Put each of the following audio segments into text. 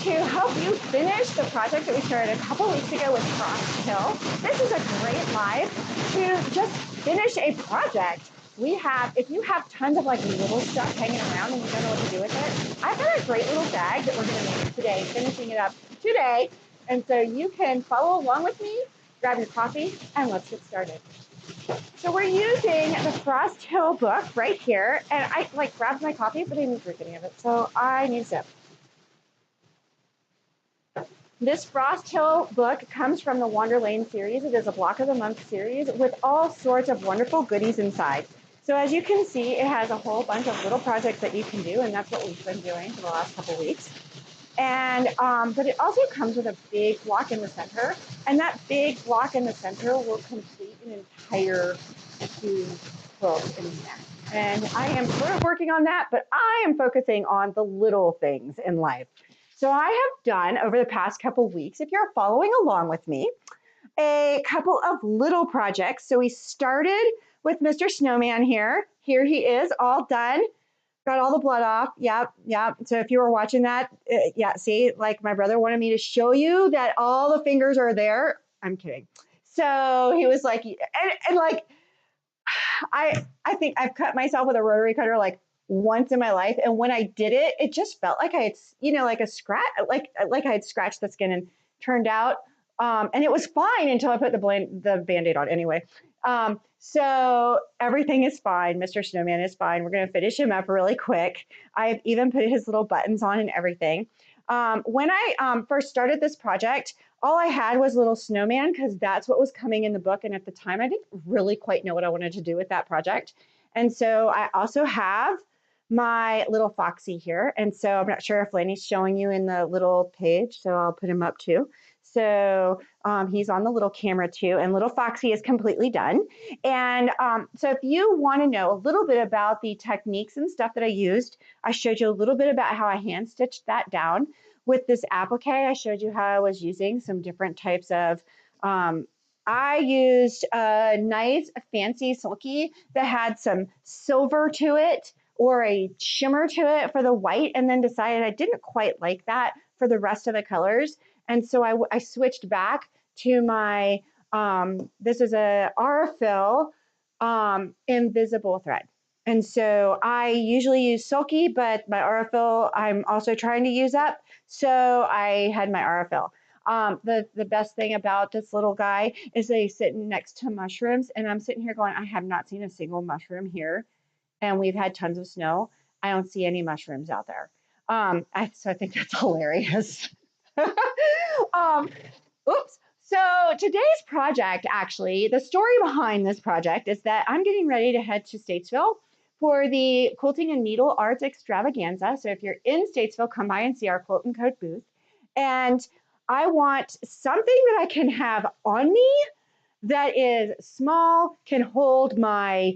to help you finish the project that we started a couple weeks ago with Frost Hill. This is a great live to just finish a project. If you have tons of like little stuff hanging around and you don't know what to do with it, I've got a great little bag that we're going to make today, finishing it up today. And so you can follow along with me, grab your coffee, and let's get started. So we're using the Frost Hill book right here, and I like grabbed my coffee, but I didn't drink any of it, so I need a sip. This Frost Hill book comes from the Wander Lane series. It is a Block of the Month series with all sorts of wonderful goodies inside. So as you can see, it has a whole bunch of little projects that you can do, and that's what we've been doing for the last couple weeks. And but it also comes with a big block in the center, and that big block in the center will complete an entire quilt in there. And I am sort of working on that, but I am focusing on the little things in life. So I have done over the past couple weeks, if you're following along with me, a couple of little projects. So we started with Mr. Snowman here. Here he is, all done. Got all the blood off. Yep. So if you were watching that, yeah, see, like my brother wanted me to show you that all the fingers are there. I'm kidding. So he was like, and like, I think I've cut myself with a rotary cutter like once in my life. And when I did it, it just felt like I had, like a scratch, like I had scratched the skin and turned out. And it was fine until I put the Band-Aid on anyway. So everything is fine. Mr. Snowman is fine. We're going to finish him up really quick. I've even put his little buttons on and everything. When I first started this project, all I had was a little snowman because that's what was coming in the book. And at the time, I didn't really quite know what I wanted to do with that project. And so I also have my little Foxy here. And so I'm not sure if Laney's showing you in the little page, so I'll put him up too. So he's on the little camera too, and little Foxy is completely done. And so if you want to know a little bit about the techniques and stuff that I used, I showed you a little bit about how I hand stitched that down. With this applique, I showed you how I was using some different types of, I used a nice fancy silky that had some silver to it or a shimmer to it for the white, and then decided I didn't quite like that for the rest of the colors. And so I switched back to my, this is a Aurifil invisible thread. And so I usually use Sulky, but my Aurifil I'm also trying to use up. So I had my Aurifil. The best thing about this little guy is that he's sitting next to mushrooms, and I'm sitting here going, I have not seen a single mushroom here. And we've had tons of snow. I don't see any mushrooms out there. So I think that's hilarious. Oops. So today's project, actually, the story behind this project is that I'm getting ready to head to Statesville for the Quilting and Needle Arts Extravaganza. So if you're in Statesville, come by and see our Quilt and Code booth. And I want something that I can have on me that is small, can hold my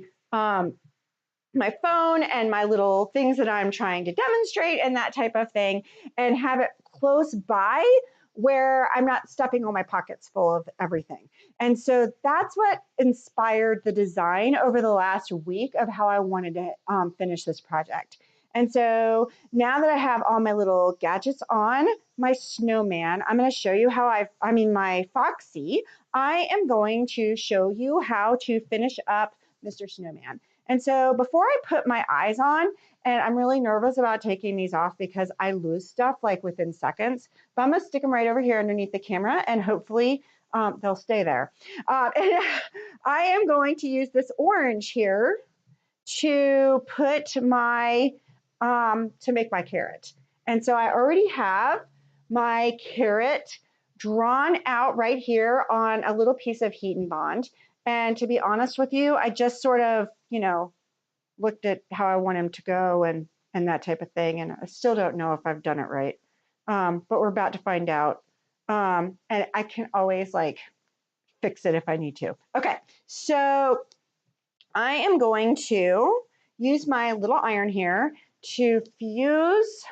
my phone and my little things that I'm trying to demonstrate and that type of thing, and have it close by where I'm not stuffing all my pockets full of everything. And so that's what inspired the design over the last week of how I wanted to finish this project. And so now that I have all my little gadgets on my snowman, I'm going to show you how my Foxy, I am going to show you how to finish up Mr. Snowman. And so before I put my eyes on, and I'm really nervous about taking these off because I lose stuff like within seconds, but I'm going to stick them right over here underneath the camera, and hopefully they'll stay there. And I am going to use this orange here to put my, to make my carrot. And so I already have my carrot drawn out right here on a little piece of heat and bond. And to be honest with you, I just sort of, looked at how I want him to go and that type of thing. And I still don't know if I've done it right. But we're about to find out. And I can always fix it if I need to. Okay, so I am going to use my little iron here to fuse.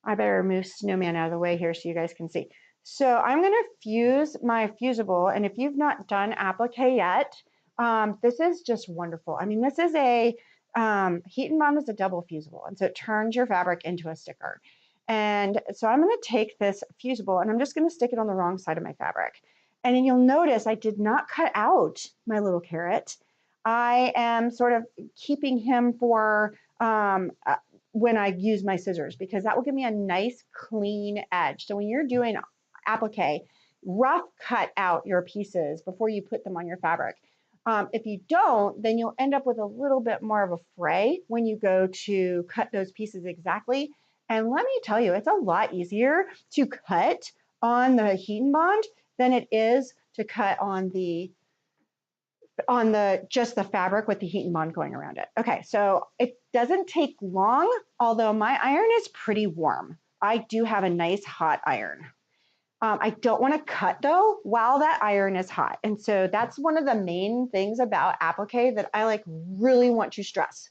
I better move Snowman out of the way here so you guys can see. So I'm going to fuse my fusible. And if you've not done applique yet, this is just wonderful. I mean, this is a heat and bond is a double fusible. And so it turns your fabric into a sticker. And so I'm going to take this fusible and I'm just going to stick it on the wrong side of my fabric. And then you'll notice I did not cut out my little carrot. I am sort of keeping him for when I use my scissors, because that will give me a nice clean edge. So when you're doing applique, rough cut out your pieces before you put them on your fabric. If you don't, then you'll end up with a little bit more of a fray when you go to cut those pieces exactly. And let me tell you, it's a lot easier to cut on the heat and bond than it is to cut on the just the fabric with the heat and bond going around it. Okay, so it doesn't take long, although my iron is pretty warm. I do have a nice hot iron. I don't want to cut though while that iron is hot. And so that's one of the main things about applique that I really want to stress.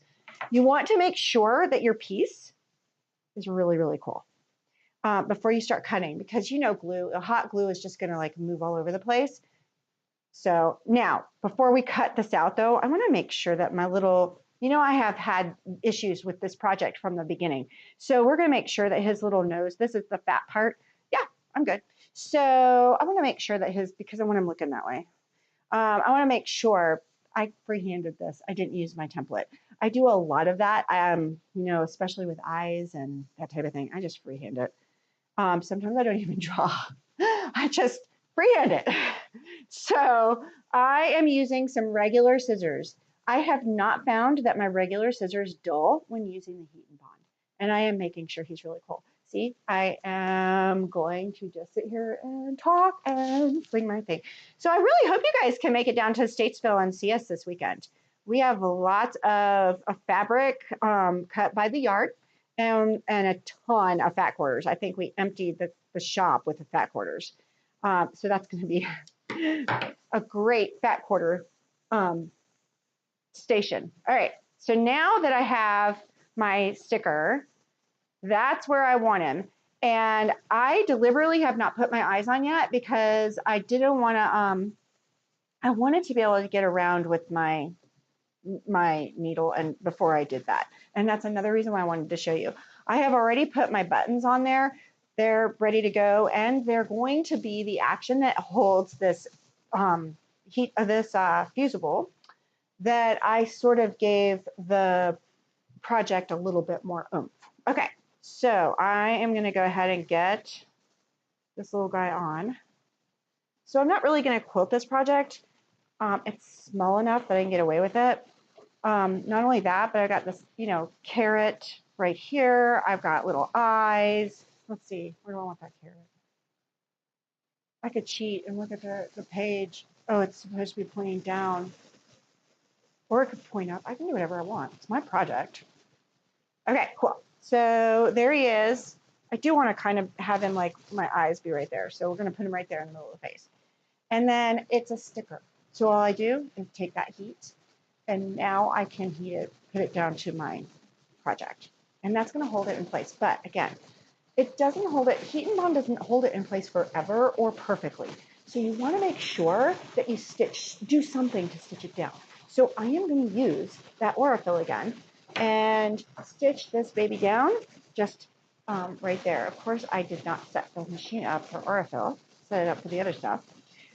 You want to make sure that your piece is really, really cool before you start cutting, because glue, a hot glue is just gonna move all over the place. So now, before we cut this out though, I wanna make sure that my little, I have had issues with this project from the beginning. So we're gonna make sure that his little nose, this is the fat part. Yeah, I'm good. So I wanna make sure that because I want him looking that way. I wanna make sure I freehanded this. I didn't use my template. I do a lot of that, especially with eyes and that type of thing. I just freehand it. Sometimes I don't even draw. I just freehand it. So I am using some regular scissors. I have not found that my regular scissors dull when using the heat and bond. And I am making sure he's really cool. See, I am going to just sit here and talk and sling my thing. So I really hope you guys can make it down to Statesville and see us this weekend. We have lots of fabric cut by the yard and a ton of fat quarters. I think we emptied the shop with the fat quarters. So that's going to be a great fat quarter station. All right, so now that I have my sticker, that's where I want him. And I deliberately have not put my eyes on yet because I didn't want to, I wanted to be able to get around with my needle and before I did that. And that's another reason why I wanted to show you. I have already put my buttons on there. They're ready to go, and they're going to be the action that holds this fusible that I sort of gave the project a little bit more oomph. Okay, so I am going to go ahead and get this little guy on. So I'm not really going to quilt this project. It's small enough that I can get away with it. Not only that, but I've got this, carrot right here. I've got little eyes. Let's see, where do I want that carrot? I could cheat and look at the page. Oh, it's supposed to be pointing down. Or it could point up. I can do whatever I want. It's my project. Okay, cool. So there he is. I do want to kind of have him my eyes be right there. So we're going to put him right there in the middle of the face. And then it's a sticker. So all I do is take that heat, and now I can heat it, put it down to my project. And that's going to hold it in place. But again, it doesn't hold it, heat and bond doesn't hold it in place forever or perfectly. So you want to make sure that you do something to stitch it down. So I am going to use that Aurifil again and stitch this baby down just right there. Of course, I did not set the machine up for Aurifil, set it up for the other stuff.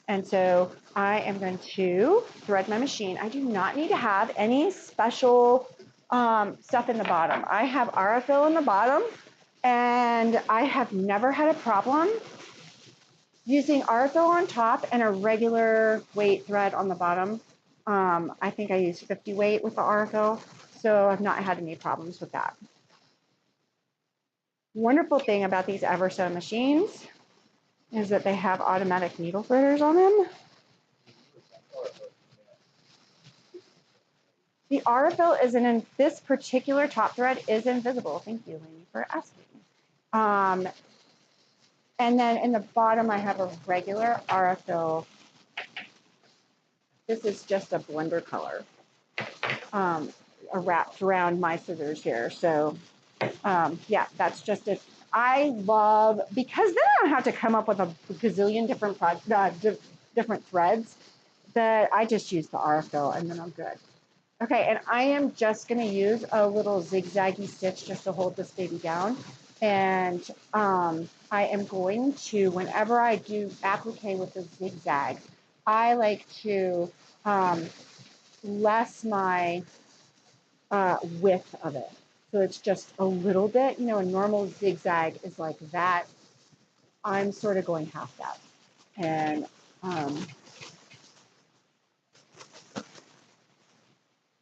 And so I am going to thread my machine. I do not need to have any special stuff in the bottom. I have Aurifil in the bottom, and I have never had a problem using Aurifil on top and a regular weight thread on the bottom. I think I used 50 weight with the Aurifil, so I've not had any problems with that. Wonderful thing about these Eversew machines is that they have automatic needle threaders on them. The Aurifil is this particular top thread is invisible. Thank you, Lainey, for asking. And then in the bottom, I have a regular Aurifil. This is just a blender color wrapped around my scissors here. So yeah, that's just it. I love, because then I don't have to come up with a gazillion different threads, that I just use the Aurifil and then I'm good. Okay, and I am just going to use a little zigzaggy stitch just to hold this baby down. And I am going to, whenever I do applique with the zigzag, I like to less my width of it. So it's just a little bit, you know, a normal zigzag is like that. I'm sort of going half that. And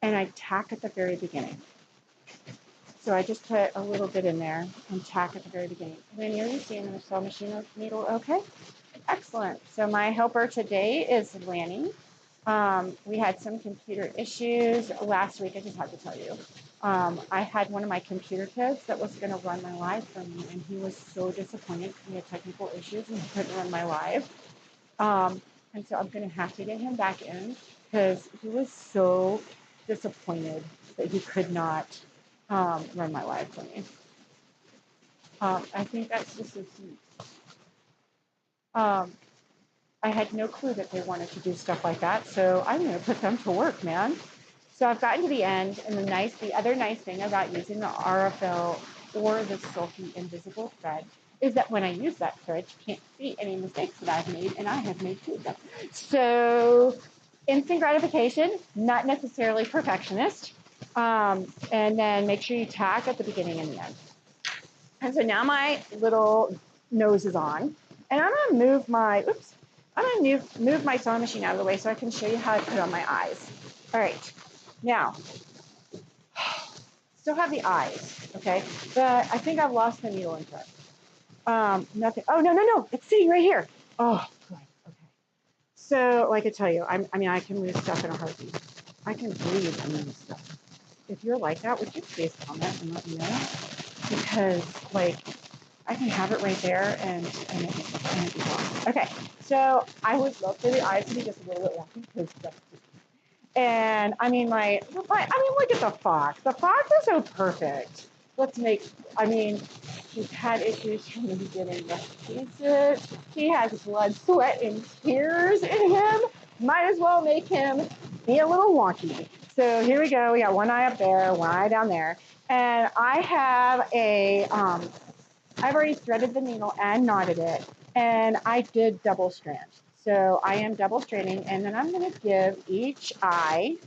I tack at the very beginning. So I just put a little bit in there and tack at the very beginning. Lanny, are you seeing the sewing machine needle okay? Excellent. So my helper today is Lanny. We had some computer issues last week. I just had to tell you. I had one of my computer kids that was going to run my live for me, and he was so disappointed because he had technical issues and he couldn't run my live. And so I'm going to have to get him back in because he was so disappointed that he could not run my live for me. I think that's just so sweet. I had no clue that they wanted to do stuff like that, so I'm going to put them to work, man. So I've gotten to the end, and the other nice thing about using the RFL or the Sulky Invisible thread is that when I use that thread, you can't see any mistakes that I've made, and I have made two of them. So instant gratification, not necessarily perfectionist, and then make sure you tack at the beginning and the end. And so now my little nose is on, and I'm going to move my, I'm going to move my sewing machine out of the way so I can show you how I put on my eyes. All right, now, still have the eyes, okay? But I think I've lost the needle in front. Nothing, oh, no, it's sitting right here. Oh, good, okay. So, like I tell you, I mean, I can move stuff in a heartbeat. I can breathe and move stuff. If you're like that, would you please comment and let me know? Because, like, I can have it right there and it be gone. Okay, so I would love for the eyes to be just a little bit wonky because that's just, and I mean, look at the fox. The fox is so perfect. He's had issues from the beginning. Let's face it. He has blood, sweat, and tears in him. Might as well make him be a little wonky. So here we go. We got one eye up there, one eye down there. And I have I've already threaded the needle and knotted it, and I did double strand. So I am double stranding, and then I'm going to give each eye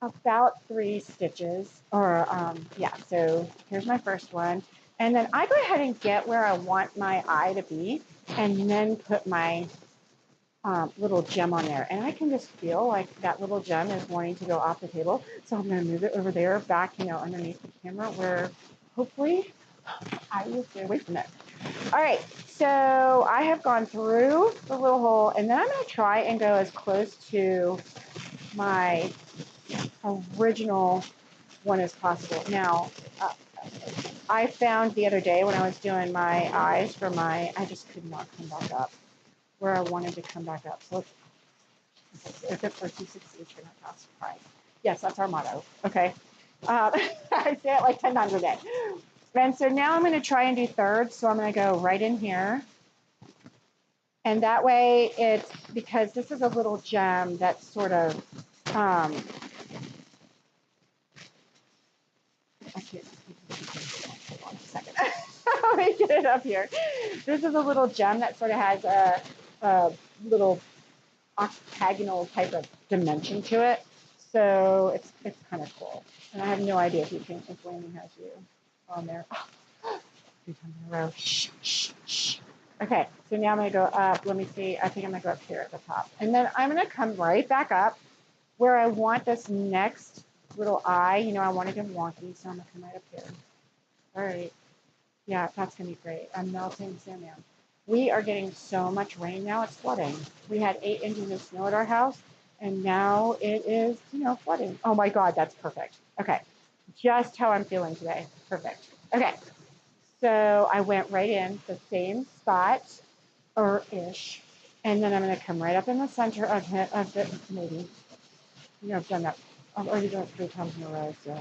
about 3 stitches, so here's my first one. And then I go ahead and get where I want my eye to be, and then put my little gem on there. And I can just feel like that little gem is wanting to go off the table. So I'm going to move it over there back, underneath the camera where hopefully I will stay away from it. All right, so I have gone through the little hole, and then I'm going to try and go as close to my original one as possible. Now, I found the other day when I was doing my eyes for I just could not come back up where I wanted to come back up. So if it for 260, you're not pass surprise. Yes, that's our motto. Okay. I say it like 10 times a day. And so now I'm going to try and do thirds. So I'm going to go right in here. And that way it's, because this is a little gem that's sort of, I can't, hold on a second. Let me get it up here. This is a little gem that sort of has a little octagonal type of dimension to it. So it's kind of cool. And I have no idea if Lanny has you on there. Oh, 3 times in a row. Shh, shh, shh. Okay, so now I'm going to go up. Let me see. I think I'm going to go up here at the top. And then I'm going to come right back up where I want this next little eye. I wanted him wonky, so I'm going to come right up here. All right. Yeah, that's going to be great. I'm melting snowman. We are getting so much rain now, it's flooding. We had 8 inches of snow at our house, and now it is, flooding. Oh my God, that's perfect. Okay, just how I'm feeling today. Perfect. Okay, so I went right in the same spot, or ish, and then I'm going to come right up in the center of it, maybe. I've done that. I've already done it 3 times in a row, so.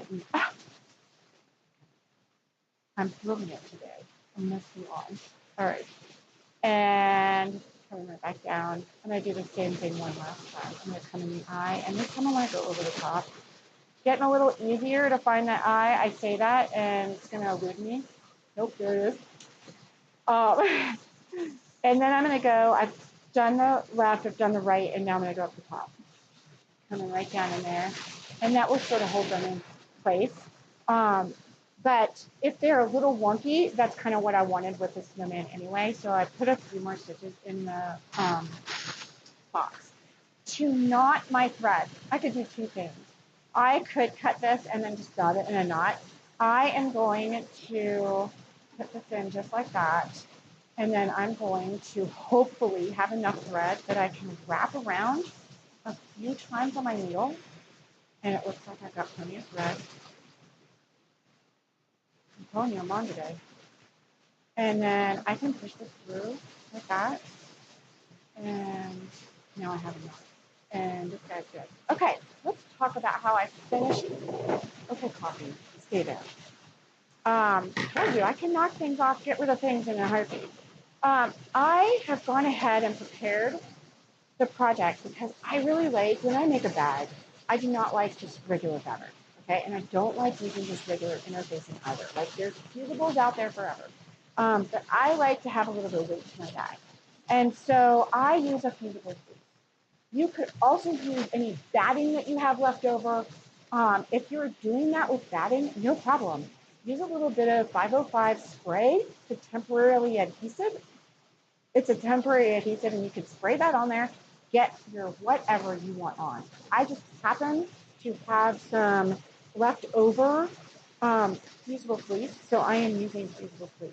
I'm feeling it today. I'm messing on. All right. And coming right back down. I'm going to do the same thing one last time. I'm going to come in the eye, and this time I want to go over the top. Getting a little easier to find that eye. I say that, and it's going to elude me. Nope, there it is. And then I'm going to go, I've done the left, I've done the right, and now I'm going to go up the top. Coming right down in there. And that will sort of hold them in place. But if they're a little wonky, that's kind of what I wanted with the snowman anyway. So I put a few more stitches in the box. To knot my thread, I could do two things. I could cut this and then just knot it in a knot. I am going to put this in just like that. And then I'm going to hopefully have enough thread that I can wrap around a few times on my needle. And it looks like I've got plenty of thread. I'm telling you, I'm on today. And then I can push this through like that. And now I have enough. And this guy's good. Okay, let's talk about how I finished. Okay, coffee, stay there. Told you, I can knock things off, get rid of things in a heartbeat. I have gone ahead and prepared the project because I really like, when I make a bag, I do not like just regular fabric, okay? And I don't like using just regular interfacing either. Like, there's fusibles out there forever. But I like to have a little bit of weight to my bag. And so I use a fusible fleece. You could also use any batting that you have left over. If you're doing that with batting, no problem. Use a little bit of 505 spray to temporarily adhesive. It's a temporary adhesive, and you can spray that on there. Get your whatever you want on. I just happen to have some leftover fusible fleece, so I am using fusible fleece.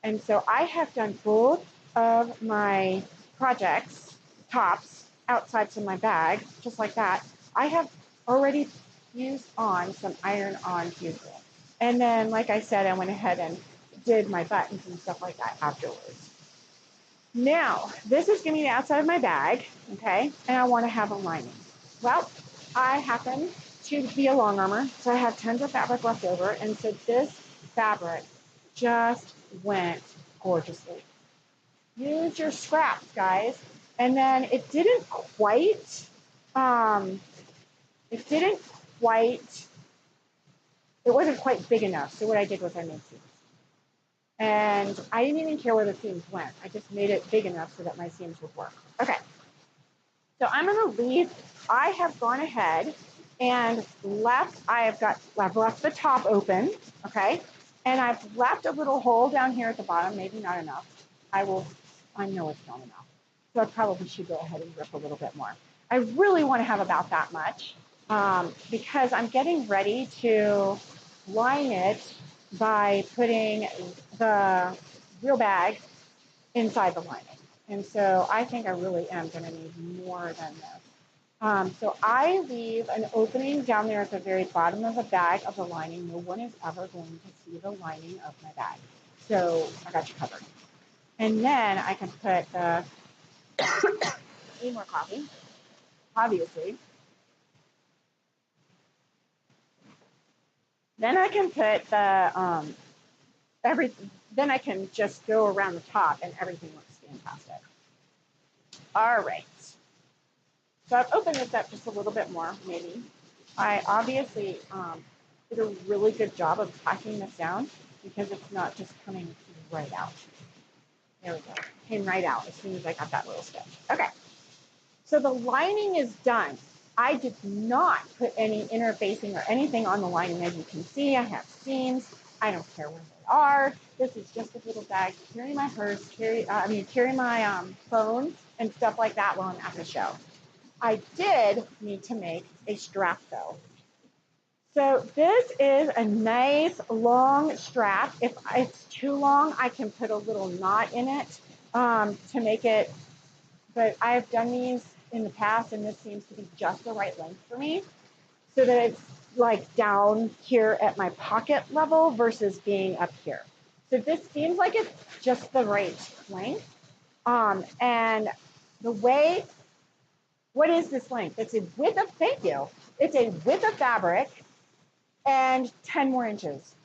And so I have done both of my projects, tops, outsides of my bag, just like that. I have already fused on some iron-on fusible. And then, like I said, I went ahead and did my buttons and stuff like that afterwards. Now, this is going to be the outside of my bag, okay? And I want to have a lining. Well, I happen to be a long armor, so I have tons of fabric left over. And so this fabric just went gorgeously. Use your scraps, guys. And then it wasn't quite big enough. So what I did was I made seams. And I didn't even care where the seams went. I just made it big enough so that my seams would work. Okay. So I'm going to leave. I have gone ahead and I've left the top open. Okay. And I've left a little hole down here at the bottom, maybe not enough. I know it's not enough. So I probably should go ahead and rip a little bit more. I really want to have about that much because I'm getting ready to line it by putting the real bag inside the lining. And so I think I really am going to need more than this. So I leave an opening down there at the very bottom of the bag of the lining. No one is ever going to see the lining of my bag. So I got you covered. And then I can put the, need more coffee, obviously. Then I can put the, then I can just go around the top and everything looks fantastic. All right. So I've opened this up just a little bit more, maybe. I obviously did a really good job of packing this down because it's not just coming right out. There we go. It came right out as soon as I got that little stitch. Okay. So the lining is done. I did not put any interfacing or anything on the lining. As you can see, I have seams. I don't care where they are. This is just a little bag. Carry my purse, carry my phone and stuff like that while I'm at the show. I did need to make a strap though. So this is a nice long strap. If it's too long, I can put a little knot in it to make it, but I've done these in the past and this seems to be just the right length for me so that it's like down here at my pocket level versus being up here. So this seems like it's just the right length. And the way, what is this length? It's a width of, thank you. It's a width of fabric and 10 more inches.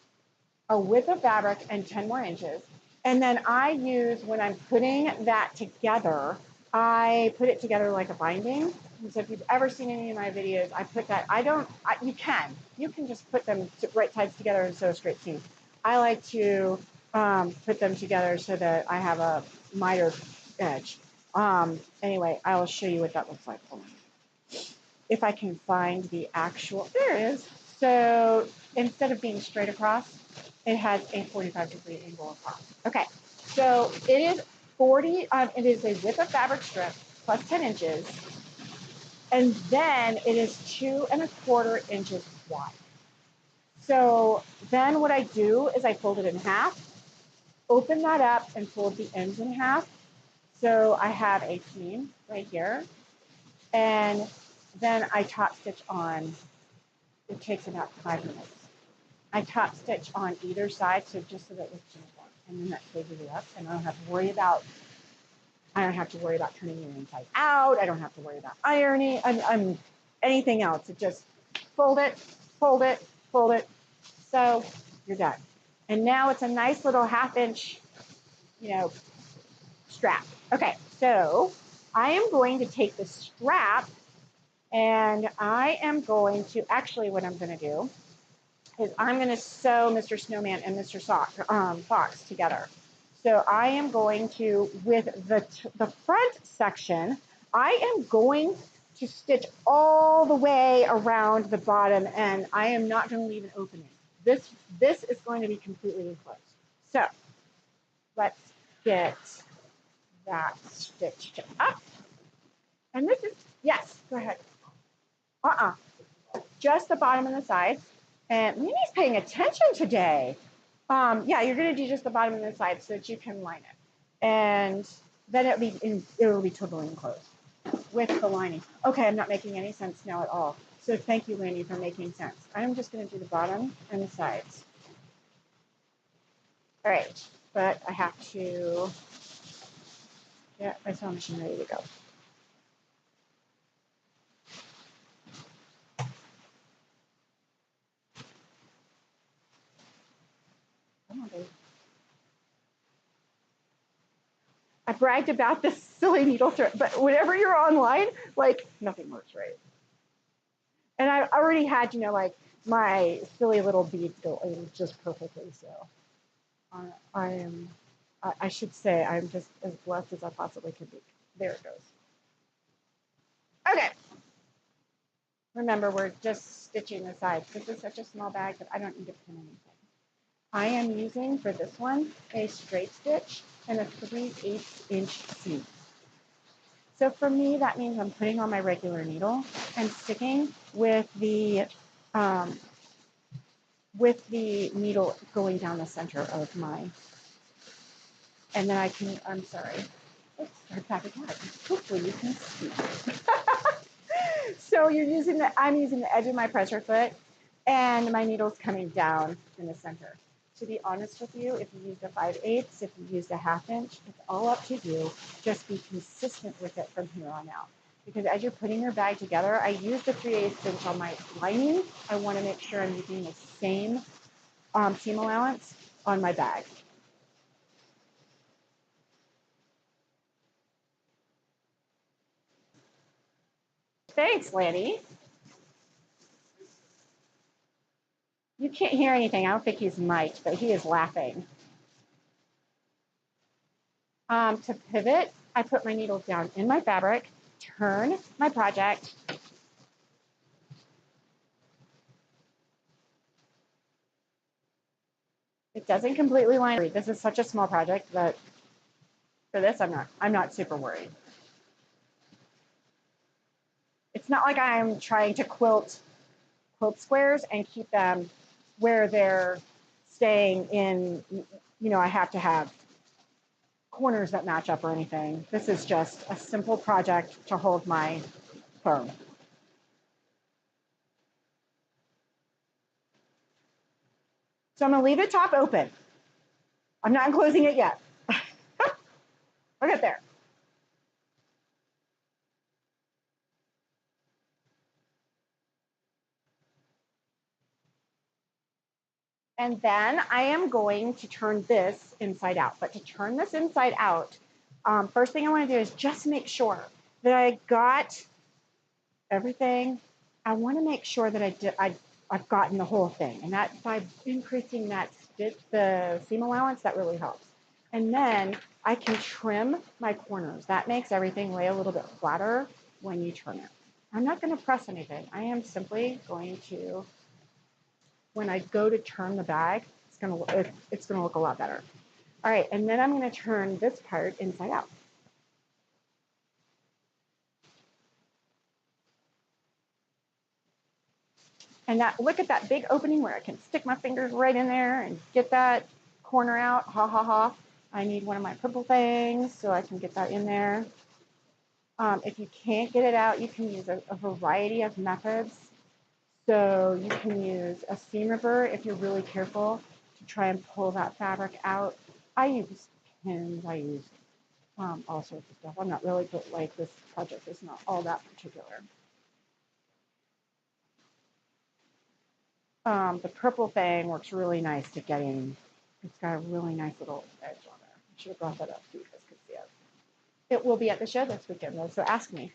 A width of fabric and 10 more inches. And then I use, when I'm putting that together, I put it together like a binding. And so if you've ever seen any of my videos, I put that, you can just put them right sides together and sew a straight seam. I like to put them together so that I have a mitered edge. Anyway, I will show you what that looks like. Hold on. If I can find the actual, there it is. So instead of being straight across, it has a 45-degree angle across. Okay, so it is 40, it is a width of fabric strip plus 10 inches, and then it is 2¼ inches wide. So then what I do is I fold it in half, open that up and fold the ends in half. So I have a seam right here, and then I top stitch on. It takes about 5 minutes. I top stitch on either side, so just so that it's uniform, and then that closes it up, and I don't have to worry about turning it inside out. I don't have to worry about ironing. I'm anything else. It just fold it, fold it, fold it. So you're done. And now it's a nice little 1/2 inch, strap. Okay, so I am going to take the strap, and I am going to, actually what I'm going to do is I'm going to sew Mr. Snowman and Mr. Fox together. So I am going to, with the front section, I am going to stitch all the way around the bottom, and I am not going to leave an opening. This is going to be completely enclosed. So let's get that stitched up. And this is, yes, go ahead. Just the bottom and the sides. And Mimi's paying attention today. Yeah, you're going to do just the bottom and the sides so that you can line it. And then it will be totally enclosed with the lining. Okay, I'm not making any sense now at all. So thank you, Randy, for making sense. I'm just going to do the bottom and the sides. All right, but I have to get my sewing machine ready to go. Come on, babe. I bragged about this silly needle thread, but whenever you're online, like nothing works right. And I already had, like my silly little beads go in just perfectly. So I should say I'm just as blessed as I possibly could be. There it goes. Okay. Remember, we're just stitching the sides. This is such a small bag that I don't need to pin anything. I am using, for this one, a straight stitch and a 3/8 inch seam. So for me, that means I'm putting on my regular needle and sticking with the needle going down the center of my, and then I can, I'm sorry, let's start back again. Hopefully you can see. So I'm using the edge of my pressure foot, and my needle's coming down in the center. To be honest with you, if you use the 5/8, if you use the 1/2 inch, it's all up to you. Just be consistent with it from here on out. Because as you're putting your bag together, I use the 3/8 inch on my lining. I want to make sure I'm using the same seam allowance on my bag. Thanks, Lanny. You can't hear anything. I don't think he's mic'd, but he is laughing. To pivot, I put my needle down in my fabric, turn my project, it doesn't completely line. This is such a small project that for this, I'm not super worried. It's not like I'm trying to quilt squares and keep them where they're staying in, I have to have corners that match up or anything. This is just a simple project to hold my foam. So I'm going to leave the top open. I'm not closing it yet. I'll get there. And then I am going to turn this inside out. But to turn this inside out, first thing I want to do is just make sure that I got everything. I want to make sure that I've gotten the whole thing. And that by increasing that the seam allowance, that really helps. And then I can trim my corners. That makes everything lay a little bit flatter when you turn it. I'm not going to press anything. I am simply going to, when I go to turn the bag, it's going to look a lot better. All right, and then I'm going to turn this part inside out. And that, look at that big opening where I can stick my fingers right in there and get that corner out. Ha ha ha. I need one of my purple things so I can get that in there. If you can't get it out, you can use a variety of methods. So you can use a seam ripper if you're really careful to try and pull that fabric out. I use pins. I use all sorts of stuff. I'm not really, but like this project is not all that particular. The purple thing works really nice to getting, it's got a really nice little edge on it. I should have brought that up so you guys could see it. It will be at the show this weekend though, so ask me.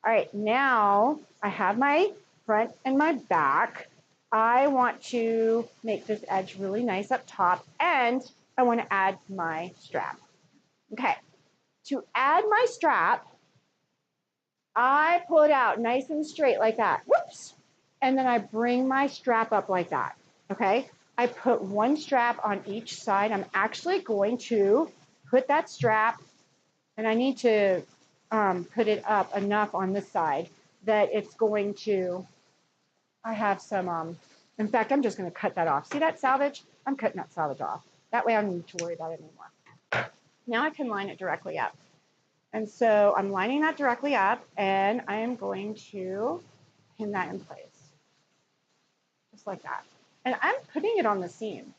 All right, now I have my front and my back. I want to make this edge really nice up top, and I want to add my strap. Okay, to add my strap, I pull it out nice and straight like that. Whoops. And then I bring my strap up like that. Okay, I put one strap on each side. I'm actually going to put that strap, and I need to put it up enough on this side that it's going to, I have some, in fact, I'm just going to cut that off. See that salvage? I'm cutting that salvage off. That way I don't need to worry about it anymore. Now I can line it directly up. And so I'm lining that directly up, and I am going to pin that in place. Just like that. And I'm putting it on the seam.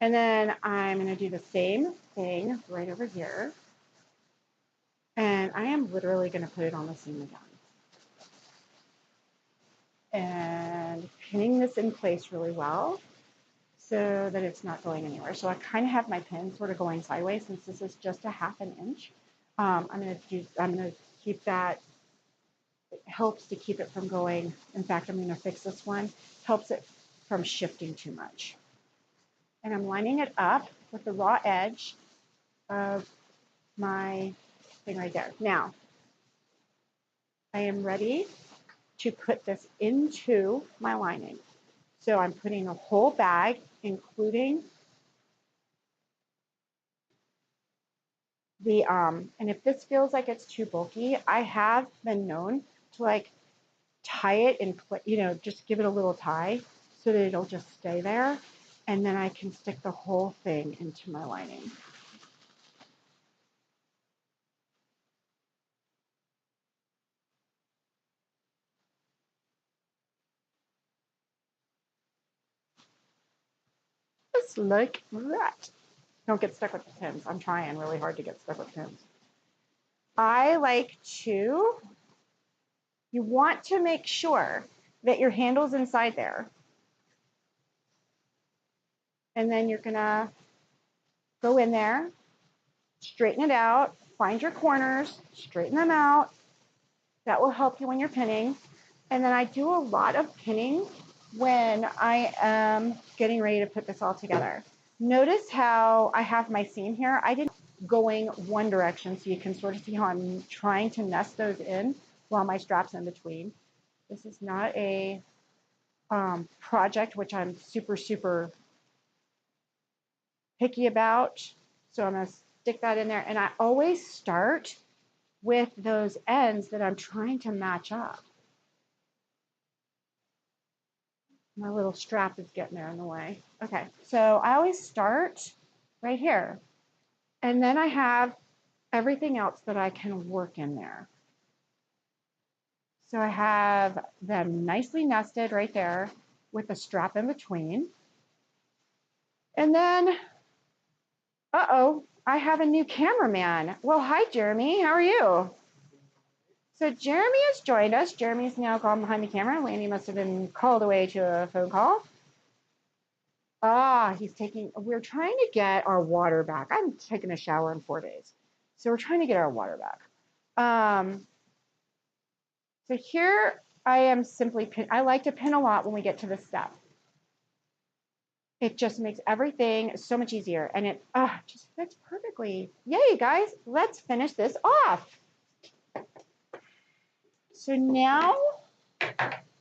And then I'm going to do the same thing right over here. And I am literally going to put it on the seam again. And pinning this in place really well so that it's not going anywhere. So I kind of have my pin sort of going sideways since this is just a ½ inch. I'm going to keep that. It helps to keep it from going. In fact, I'm going to fix this one. Helps it from shifting too much. And I'm lining it up with the raw edge of my thing right there. Now, I am ready to put this into my lining. So I'm putting a whole bag, including the, and if this feels like it's too bulky, I have been known to like tie it and, you know, just give it a little tie so that it'll just stay there. And then I can stick the whole thing into my lining. Just like that. Don't get stuck with the pins. I'm trying really hard to get stuck with pins. I like to, you want to make sure that your handle's inside there. And then you're gonna go in there, straighten it out, find your corners, straighten them out. That will help you when you're pinning. And then I do a lot of pinning when I am getting ready to put this all together. Notice how I have my seam here. I didn't going one direction, so you can sort of see how I'm trying to nest those in while my strap's in between. This is not a project which I'm super picky about. So I'm gonna stick that in there. And I always start with those ends that I'm trying to match up. My little strap is getting there in the way. Okay, so I always start right here. And then I have everything else that I can work in there. So I have them nicely nested right there with a strap in between. And then, uh-oh, I have a new cameraman. Well, hi, Jeremy. How are you? So Jeremy has joined us. Jeremy's now gone behind the camera. Landy must have been called away to a phone call. He's taking, we're trying to get our water back. I'm taking a shower in 4 days. So we're trying to get our water back. So here I am simply I like to pin a lot when we get to this step. It just makes everything so much easier, and it just fits perfectly. Yay, guys, let's finish this off. So now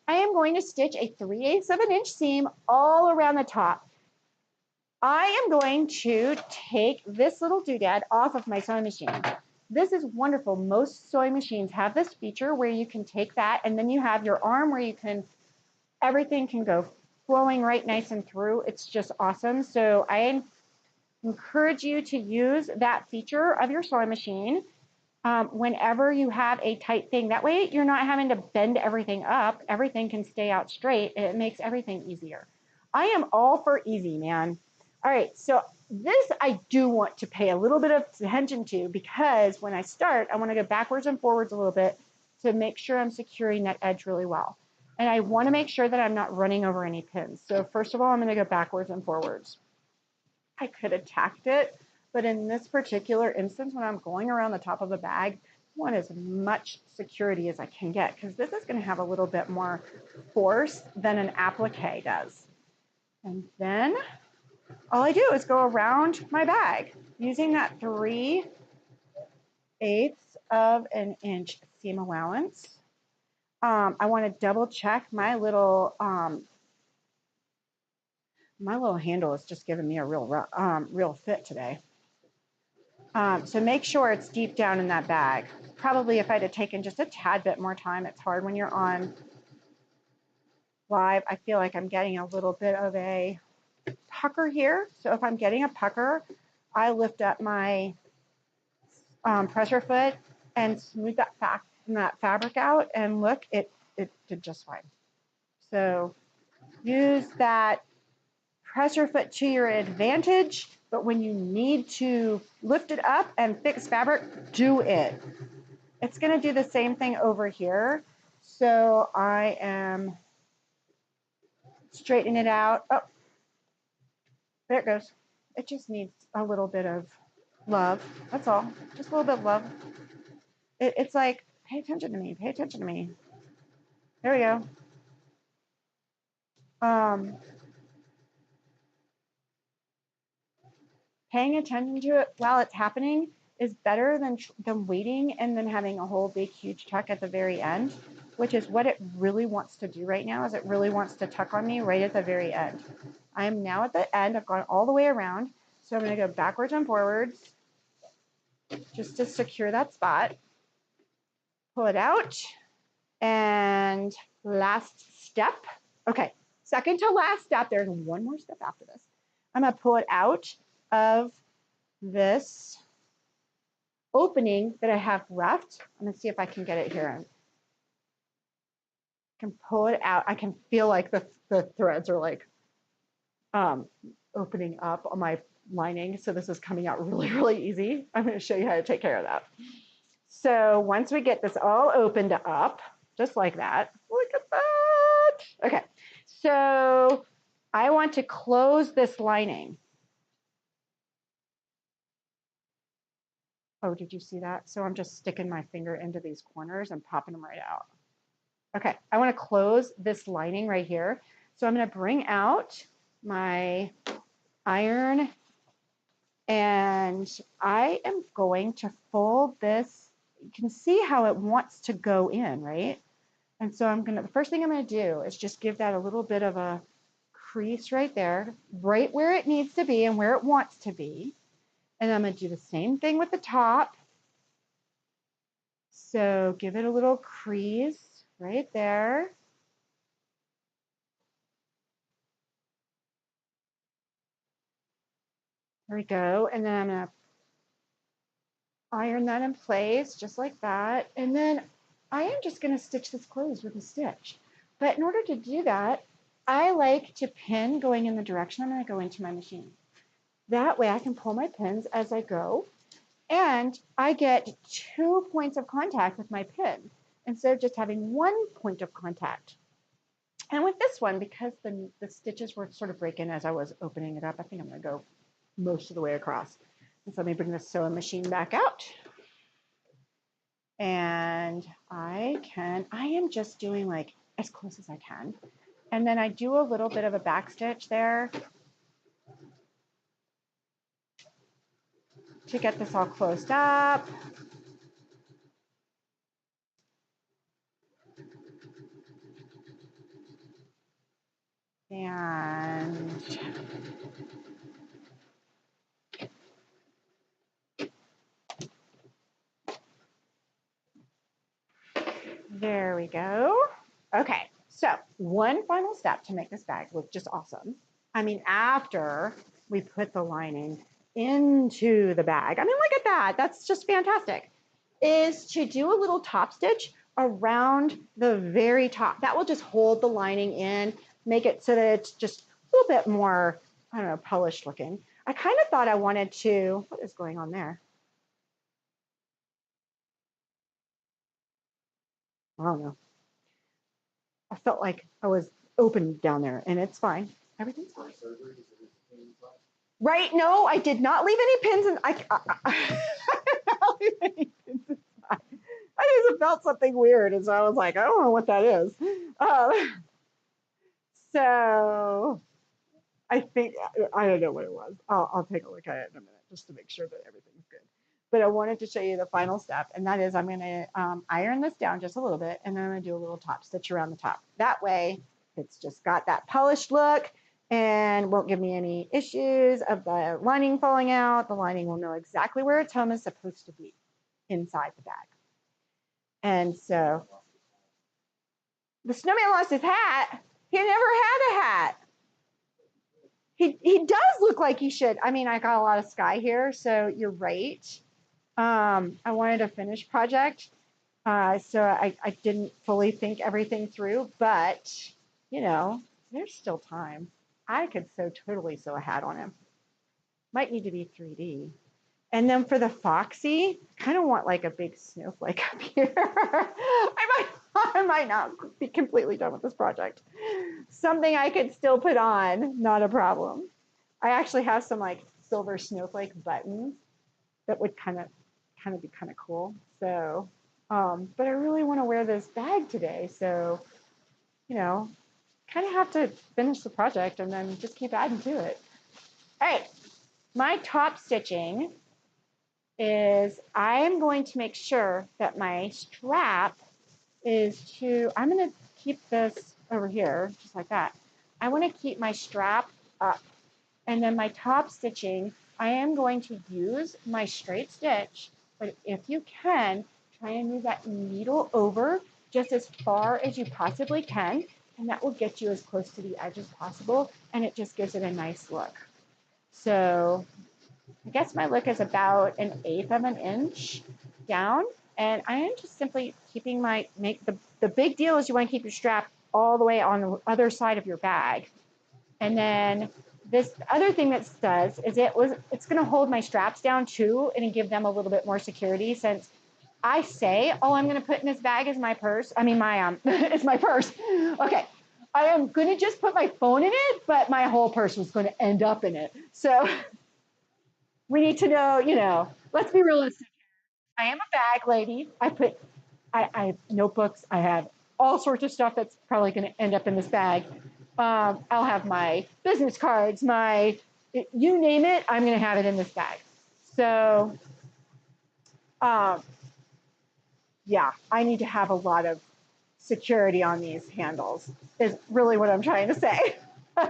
I am going to stitch a 3/8 of an inch seam all around the top. I am going to take this little doodad off of my sewing machine. This is wonderful. Most sewing machines have this feature where you can take that, and then you have your arm where you can, everything can go flowing right nice and through. It's just awesome. So I encourage you to use that feature of your sewing machine whenever you have a tight thing. That way you're not having to bend everything up. Everything can stay out straight. It makes everything easier. I am all for easy, man. All right, so this I do want to pay a little bit of attention to, because when I start, I want to go backwards and forwards a little bit to make sure I'm securing that edge really well. And I want to make sure that I'm not running over any pins. So first of all, I'm going to go backwards and forwards. I could have tacked it, but in this particular instance, when I'm going around the top of the bag, I want as much security as I can get, because this is going to have a little bit more force than an applique does. And then all I do is go around my bag using that 3/8 of an inch seam allowance. I want to double check my little handle is just giving me a real fit today. So make sure it's deep down in that bag. Probably if I'd have taken just a tad bit more time, it's hard when you're on live. I feel like I'm getting a little bit of a pucker here. So if I'm getting a pucker, I lift up my pressure foot and smooth that fabric out, and look, it did just fine. So use that pressure foot to your advantage, but when you need to lift it up and fix fabric, do it. It's going to do the same thing over here. So I am straightening it out. Oh, there it goes. It just needs a little bit of love. That's all. Just a little bit of love. It's like, pay attention to me. Pay attention to me. There we go. Paying attention to it while it's happening is better than waiting and then having a whole big huge tuck at the very end, which is what it really wants to do right now. Is it really wants to tuck on me right at the very end. I am now at the end. I've gone all the way around, so I'm going to go backwards and forwards just to secure that spot. Pull it out, and last step. Okay, second to last step. There's one more step after this. I'm going to pull it out of this opening that I have left. I'm going to see if I can get it here. I can pull it out. I can feel like the threads are like opening up on my lining. So this is coming out really, really easy. I'm going to show you how to take care of that. So once we get this all opened up, just like that, look at that. Okay, so I want to close this lining. Oh, did you see that? So I'm just sticking my finger into these corners and popping them right out. Okay, I want to close this lining right here. So I'm going to bring out my iron, and I am going to fold this. You can see how it wants to go in, right? And so the first thing I'm going to do is just give that a little bit of a crease right there, right where it needs to be and where it wants to be. And I'm going to do the same thing with the top. So give it a little crease right there. There we go. And then I'm going to iron that in place just like that. And then I am just going to stitch this closed with a stitch. But in order to do that, I like to pin going in the direction I'm going to go into my machine. That way I can pull my pins as I go, and I get 2 points of contact with my pin instead of just having 1 point of contact. And with this one, because the stitches were sort of breaking as I was opening it up, I think I'm going to go most of the way across. And so let me bring the sewing machine back out. And I am just doing like as close as I can. And then I do a little bit of a back stitch there to get this all closed up. And there we go. Okay, so one final step to make this bag look just awesome. I mean, after we put the lining into the bag, I mean, look at that. That's just fantastic. Is to do a little top stitch around the very top. That will just hold the lining in, make it so that it's just a little bit more, I don't know, polished looking. I kind of thought I wanted to, what is going on there? I don't know. I felt like I was open down there, and it's fine. Everything's fine. Right? No, I did not leave any pins in. I did not leave any pins inside. I just felt something weird, and so I was like, I don't know what that is. So I think I don't know what it was. I'll take a look at it in a minute just to make sure that everything's good. But I wanted to show you the final step, and that is I'm going to iron this down just a little bit, and then I'm going to do a little top stitch around the top. That way, it's just got that polished look and won't give me any issues of the lining falling out. The lining will know exactly where its home is supposed to be inside the bag. And so the snowman lost his hat. He never had a hat. He does look like he should. I mean, I got a lot of sky here, so you're right. I wanted a finished project, so I didn't fully think everything through, but, you know, there's still time. I could totally sew a hat on him. Might need to be 3D. And then for the foxy, I kind of want like a big snowflake up here. I might not be completely done with this project. Something I could still put on, not a problem. I actually have some like silver snowflake buttons that would kind of be kind of cool. So, but I really want to wear this bag today. So, you know, kind of have to finish the project and then just keep adding to it. All right, my top stitching is I'm going to make sure that my strap is I'm going to keep this over here, just like that. I want to keep my strap up. And then my top stitching, I am going to use my straight stitch, but if you can, try and move that needle over just as far as you possibly can, and that will get you as close to the edge as possible, and it just gives it a nice look. So I guess my look is about 1/8 of an inch down, and I am just simply keeping the big deal is you want to keep your strap all the way on the other side of your bag. And then this other thing that does is it's going to hold my straps down too and give them a little bit more security, since I say all I'm going to put in this bag is my purse. I mean, it's my purse. Okay. I am going to just put my phone in it, but my whole purse was going to end up in it. So we need to know, let's be realistic. I am a bag lady. I have notebooks. I have all sorts of stuff that's probably going to end up in this bag. I'll have my business cards, you name it, I'm going to have it in this bag. So, yeah, I need to have a lot of security on these handles is really what I'm trying to say. All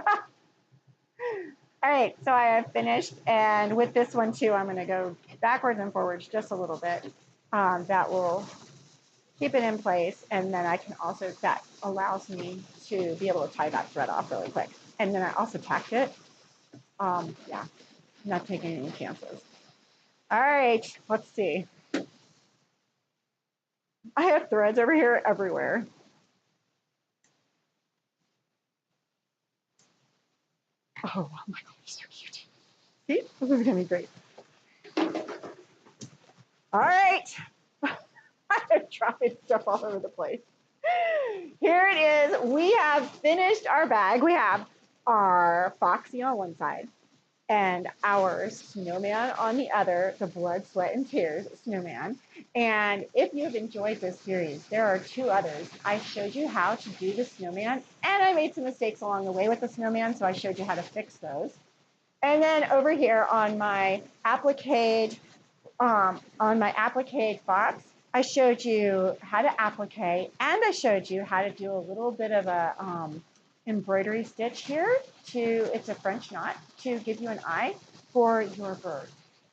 right, so I have finished, and with this one too, I'm going to go backwards and forwards just a little bit. That will keep it in place, and then that allows me to be able to tie that thread off really quick. And then I also tacked it. Yeah, not taking any chances. All right, let's see. I have threads over here everywhere. Oh my God, they're so cute. See, this is gonna be great. All right, I've tried stuff all over the place. Here it is. We have finished our bag. We have our foxy on one side and our snowman on the other, the blood, sweat, and tears snowman. And if you have enjoyed this series, there are 2 others. I showed you how to do the snowman, and I made some mistakes along the way with the snowman, so I showed you how to fix those. And then over here on my applique box, I showed you how to applique, and I showed you how to do a little bit of a embroidery stitch here it's a French knot to give you an eye for your bird.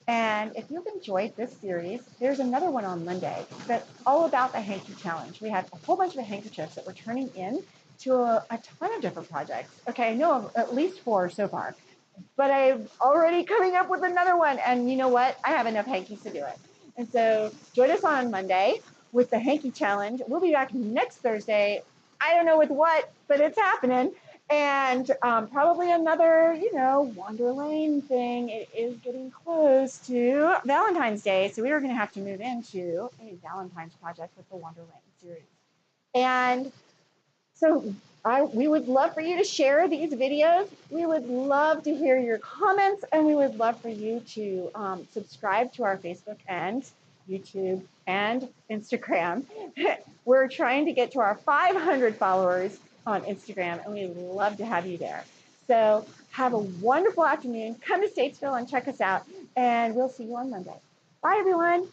And if you've enjoyed this series, there's another one on Monday that's all about the hanky challenge. We have a whole bunch of handkerchiefs that we're turning in to a ton of different projects. Okay, I know of at least 4 so far, but I'm already coming up with another one. And you know what? I have enough hankies to do it. And so join us on Monday with the hanky challenge. We'll be back next Thursday. I don't know with what, but it's happening. And probably another, Wander Lane thing. It is getting close to Valentine's Day. So we are going to have to move into a Valentine's project with the Wander Lane series. And so we would love for you to share these videos. We would love to hear your comments, and we would love for you to subscribe to our Facebook and YouTube and Instagram. We're trying to get to our 500 followers on Instagram, and we'd love to have you there. So have a wonderful afternoon. Come to Statesville and check us out, and we'll see you on Monday. Bye, everyone.